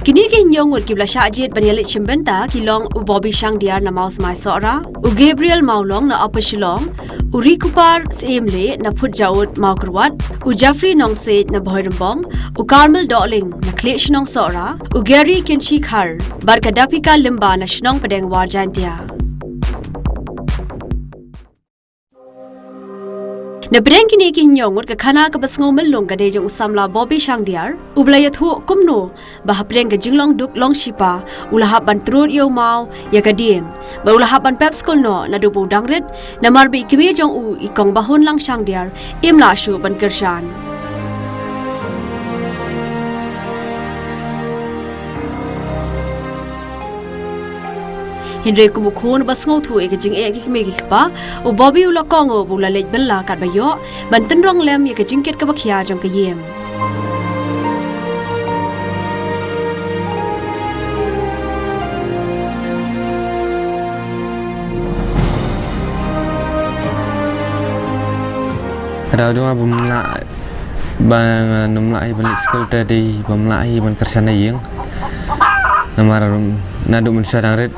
Kini kinyong ud kibla syajit banyalit chimbenta kilong u Bobby Shang diar na maus mai sora, u Gabriel Maulong na apa shilong, u Rikupar Semle na put jaut mau kerwat, u Jeffrey Nong Sej na Bohirembong, u Carmel Doling na klik shinong sora, u Gary Kinchi Khar, Barkadapika Limba na shinong pedeng warjantia. Na breng kini kinyong ud kakhana ka basngo melung kade jong usamla Bobby Shang diar ublaya thu kumno bah breng ka jinglong duk long shipa ulahap ban trut yo mau ya kading ba ulahap ban pep school no na dubu dangret na marbi kimi jong u ikong bahun lang Shang diar imla shu ban kershan. Henry kumukhon basngo thu e kajing e ki me ki pa u Bobby ula kongo bula lej bella kat bayo ban tenrong lem ye kajing ket ka bakhia jong ka yem Ada dua bumla bang numla ai ban school tadi bumla ai ban kersana yeng namar nadu mun sadang red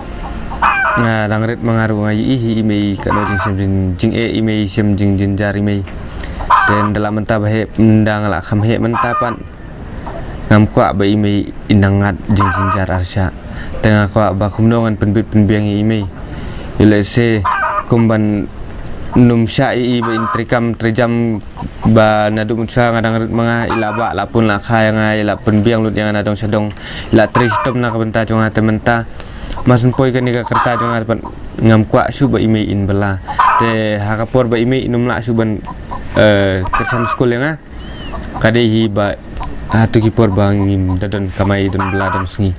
nga langret mengaruh ngai hi email ka do jing email sim jing jari email dan dalam mentah bahe mendang la kham he mentah pan ngam kwa ba email inangat jing jar arsya tengah kwa ba kumdongan penbit penbiang email ile se kumban num syai ba intrikam trijam ba nadu munsa ngadang menga ilaba lapun la kha nga ila penbiang lut yang adong sedong la tristom na ka benta jong ate mentah masun poi kan nika kerta jong apan ngam kwa suba ime in bela te hakapor ba ime inum la suban kersan school yang kade hi ba hatu ki por bangim dadon kamai don bela don sngi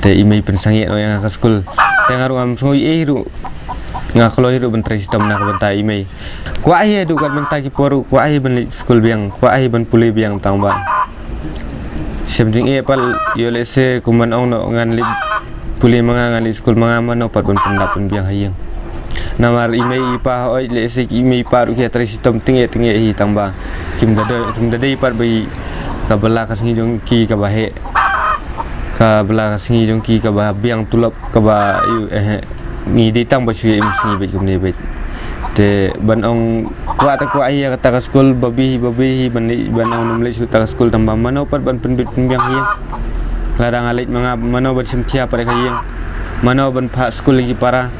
te ime pensangi no yang ka school te ngaru am soi e ru ngaklo hiru ben tristom na benta ime kwa hi du kan benta ki poru kwa hi ben school biang kwa hi ben puli biang tangba semjing e pal yole se kuman ong no ngan lip puli mga ngali school mga mano pat pun pendapun biang hayang namar email ipa oi le se email paru ke tri sistem tinge hi tamba kim dada ipat bai ka bela ka singi jong ki ka bahe ka bela ka singi jong ki ka ba biang tulap ka ba yu ni ditang ba sui singi bet kumne bet te ban ong kwa ta kwa hi ka ta school babi ban ong numle su ta school tamba mano pat ban pen biang hayang ladang alit mga mano ban simtia pare kayeng mano ban pa school lagi para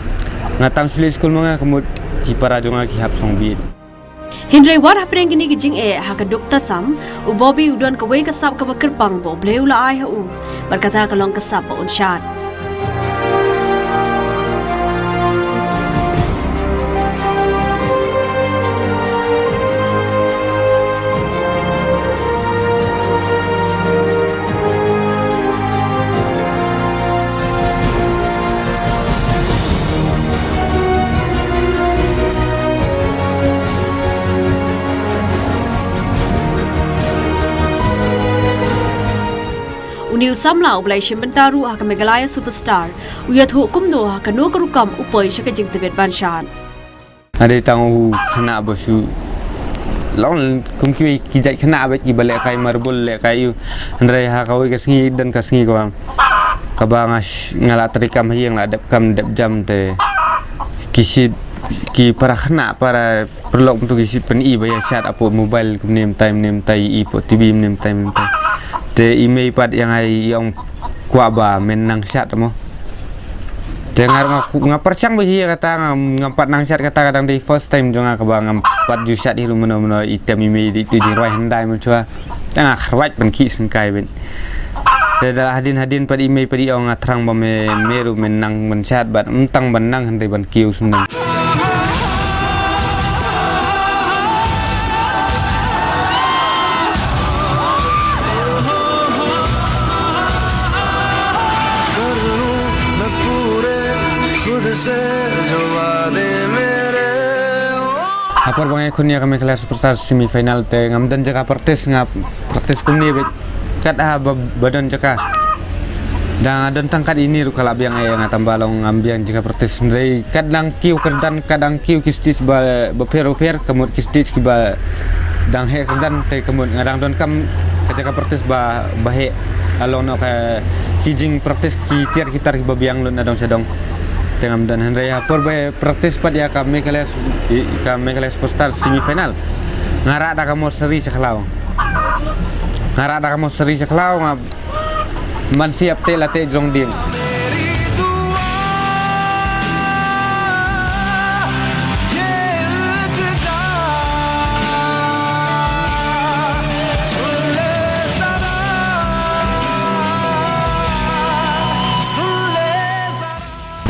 ngatang suli school mga kamut ki para jonga ki hap song bit Henry war hapreng kini kijing e hakaduk tasam u Bobby udon ka wei kasap ka bakirpang bo bleula ai ha u berkata kalong kasap pa unsyat. Uniu samla ublai shimbentaru ha Megalaya superstar uyat hukum no ha kanu karukam upoi shaka jing tebet banshan ade tang khana basu long kum ki jai khana ba ki bale kai marbul le kai yu andre ha kawi kasngi dan kasngi ko ka ba ngala trikam hiang la dep kam dep jam te kisit ki para khana para perlok untuk kisit pen i ba ya chat apo mobile kum nem tai i po tv nem time te email pat yang ai yang kwa ba men nang chat mo te ngapar chang ba hi kata ngampat nang chat kata kadang di first time jonga ka ba ngampat ju chat hi lu meno item email di tu jing roi handai mo chua tanga khrawat ban ki sengkai ben te da hadin pat email padi ong atrang ba me meru men nang men chat bat tang ban nang handai ban kiu senang Apar bang ekon ya kami kelas superstar semifinal te ngam dan jaka praktis kumni bet kat badan jaka dan tangkat ini ru kalab yang ngatambalong ambiang jika praktis ndai kadang kiu kerdan kadang kiu kistis ba per kemut kistis ba dang he kerdan te kemut ngadang don kam jaka praktis ba bahe along no ka kijing praktis ki tiar kitar ki babiang lun adong sedong tengam dan Henry hapor be praktis pat ya kami kelas postar semifinal ngarak dah kamu seri seklau man siap te late jong ding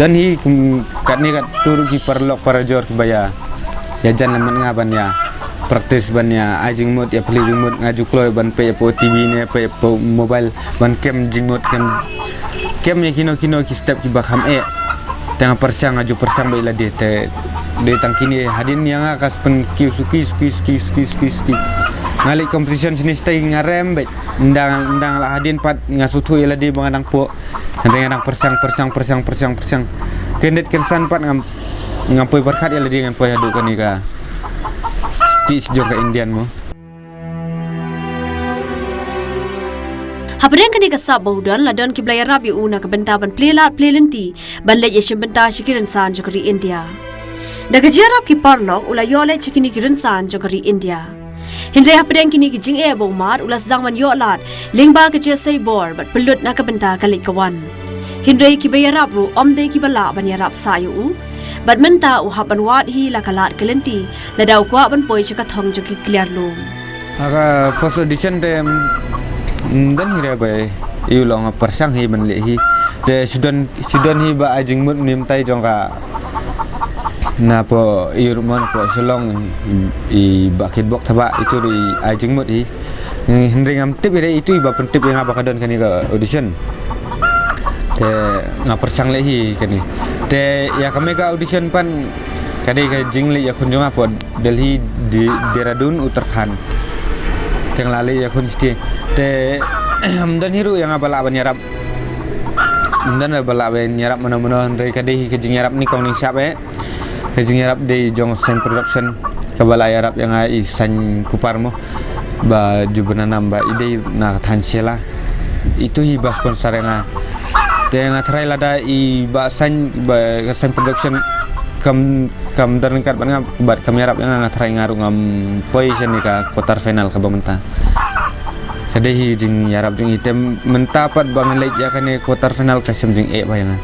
dan hi kat ni kat turu ki perlok para jor ki baya ya jan laman ngaban ya praktis ban ya ajing mot ya peli jing mot ngaju kloy ban pe po TV ne pe po mobile ban kem jing mot kem ya kino ki step ki bakam tengah persang ngaju persang ba ila de tangkini hadin yang akas pen ki suki ngali competition sini stay ngarem be ndang lah hadin pat ngasutu ila di bangadang po ngadang persang kendet kersan pat ngampoi berkat ila di ngampoi adu kan ika stitch jong ka Indian mo Habreng kani kasab bahudan ladon ki blaya rab yu una ka benta ban plelinti ban le yeshim benta shikiran san jokari India daga jarab ki parlok ula yole chikini kiran san jokari India Hindre habreng kini ki jing bomar ulas zangman yolat lingba ka jesay bor bat pelut na ka benta kalik kawan Hindre ki bayarab ru omde ki bala ban yarab sayu bat menta u haban wat hi la kalat kelenti ladaw kwa ban poi chaka thong jong ki clear lum aga first edition dem dan hira bay ilong persang hi ban le hi de sidon hi ba ajing mut nim tai jong ka na po irman po selong I bakit bok thaba itu di ajing mut hi hindring tip ire itu iba pentip yang apa kadon kani ka audition te ngapersang le hi kani te ya kami ka audition pan kadi ka jingli ya kunjung apa Delhi di Dehradun Uttarakhand teng lali ya kun sti te dan hiru yang abala ban yarap dan abala ban yarap mana-mana dari kadi ka jing yarap ni kong ning siap Kajing yarap di jong sen production kabala yarap yang ai san kupar mo ba jubana namba ide na thansela itu hi ba sponsor yang te nga try lada I ba san ba sen production kam dan kat ban bat kam yarap yang nga try ngaru ngam position ni ka quarter final ka bamenta kadehi jing yarap jing item mentapat bangan late ya kan quarter final ka sem jing ba yang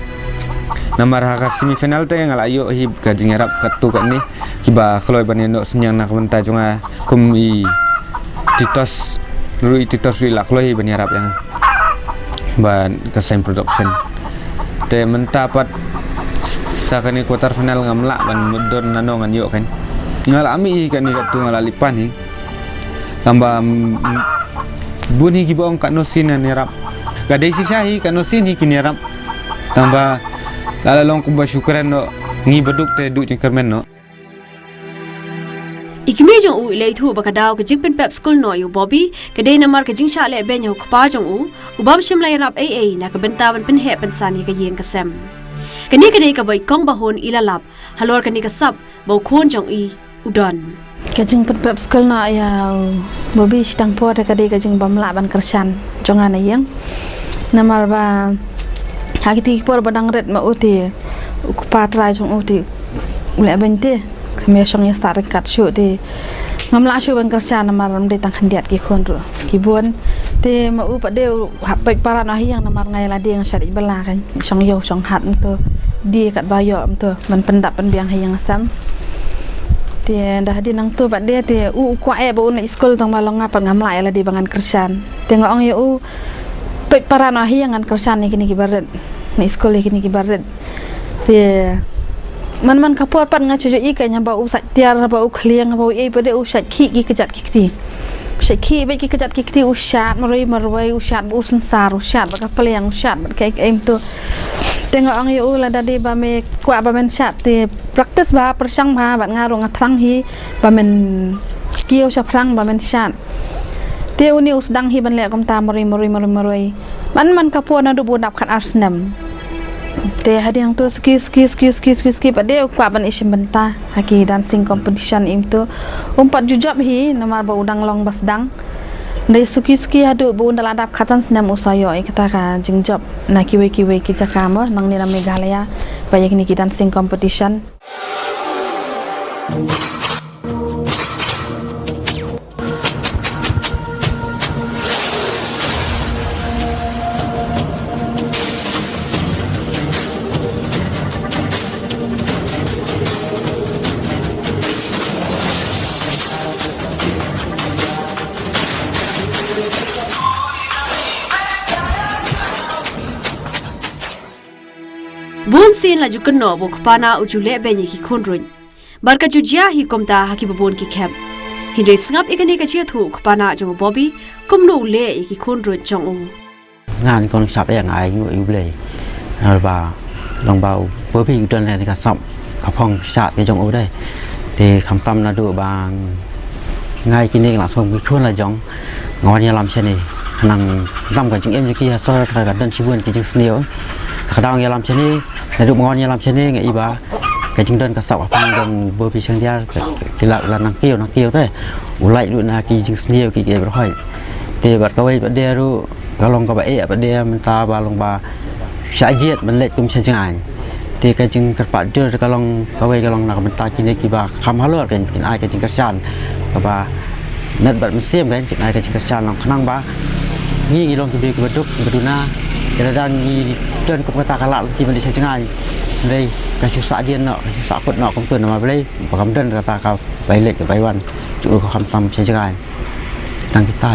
Namar haka semifinal te ngal ayo hi ka jing yarap katu kan ni kiba khloy baneno senyang nak menta junga kum I titos ru la khloy ban yarap yang ban ka sen production te menta pat sakani quarter final ngamla ban mudon nano ngan yo kan ngal ami kan ni katu ngal lipan hi tamba buni gibong kanosin ni yarap gadai sisahi kanosin hi kini yarap tamba lalalong kumba syukuran no ngi beduk te du jengkermen no Ikimi jong u ilai thu bakadaw ka jingpen pep school no yu Bobby kadai namar ka jingsha le ben yu khpa jong u ubam shim lai rap AA na ka benta ban pen he pen sani ka yeng ka sem kani kadai ka bai kong bahon ilalap halor kani ka sap bau khon jong I udon ka jingpen pep school no ya Bobby stang po kadai ka jing bam la ban kersan jongan ayeng namar ba Hakiti por badang red ma uti ukupatra jong uti ule bente kami song ya start kat show de ngamla show ban kerja namaram de tang khandiat ki khon ro ki bon te ma u pa de pai para na hiang namar ngai la de yang syari bala kan song yo song hat to di kat bayo to man pendap pen biang hiang sam te dah di nang to ba de te u kwa ba un school tang balong ngapa ngamla la de bangan kersan te ngong yo pai para na hiang an kersan ni kini ki baret ni sekolah kini kibaret te man kapor pan ngacu jo ikanya ba usat tiar ba u khliang ba u pada usat ki kejat ki usat ki ba ki kejat ki usat maroi usat bu sensar usat ba kapaliang usat ba kai em tu tengok ang yo la dadi ba me kwa ba men sat te practice ba persang ba ban ngaru ngatrang hi ba men skill sa prang ba men sat te uni usdang hi ban le kom ta maroi man kapor na du bu dap khat arsnam te hadiang tu ski pada kwa ban isim benta haki dancing competition im tu umpat jujab hi namar ba udang long basdang Dari suki-suki adu bu dalam adap khatan senam usayo kita ka jengjob na kiwe-kiwe ki jakama nang ni Meghalaya banyak ni dancing competition. Bun sin la jukan no bok pana ujule benye ki khonrun barka jujia hi komta haki babon ki khap hinde sngap ikane ka chia thu khpana jong Bobby kumnu le ki khonrun jong u งานคนสับอย่างไรอยู่เลยเราบ่าลองเบาเพื่อพี่อยู่ตอนแรกในการสอบกับห้องชาติในจงโอได้แต่คำตำนาดูบางง่ายกินเองหลังส่งไปชวนละจงงอนยาลำเช่นนี้ขนังตำกันจึงเอ็มจึงกี้ซอยไทยกันเดินชิวนกินจึงเสนียวขดาวยาลำเช่นนี้ในดูงอนยาลำเช่นนี้ไงอีบ้ากันจึงเดินกับสอบกับพังเดินเบอร์พี่เชียงยากินละนังเกี้ยวได้อุไลดูนากินจึงเสนียวกินเก็บร้อยแต่บัดก็ไว้บัดเดียรู้ก็ลงกับเอะประเดี๋ยวมันตาบาลงบาสายเย็ดมันเละตุ้มเช่นจังไงที่ก็จึงกระปัดเจอก็ลงก็ไว้ก็ลงนักมันตากินได้กี่บาคำฮัลโหลกันกินไอ้ก็จึงกระชันกับบาเม็ดบัดมันเสียมกันกินไอ้ก็จึงกระชันลงขนังบางี้ลงกินดีกับดุกกับดูหน้ากระดานงี้เดินกับกระตากระละที่มันได้ใช้จังไงเลยการชุดสาเดียนเนาะชุดสาปดเนาะของตัวมาไปเลยพอกำเดินกระตาเขาไปเล็กกับไปวันจู่เขาคำซ้ำใช้จังไงตั้งที่ใต้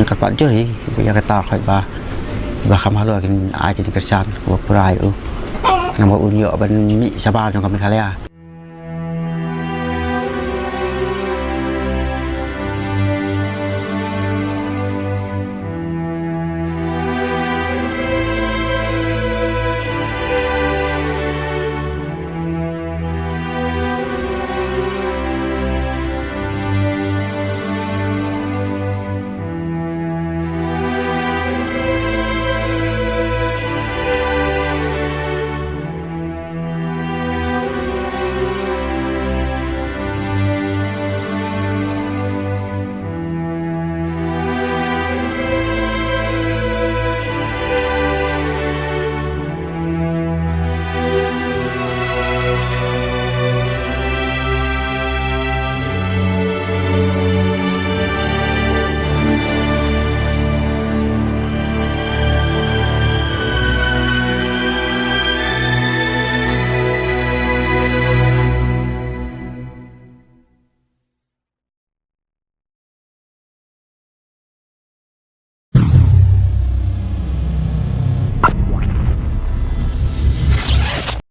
các bạn chưa thì bây giờ cái tàu khỏi và khám phá rồi cái ai cái chân cát của Prai nằm ở Unyọ bên Mỹ Sabah trong Meghalaya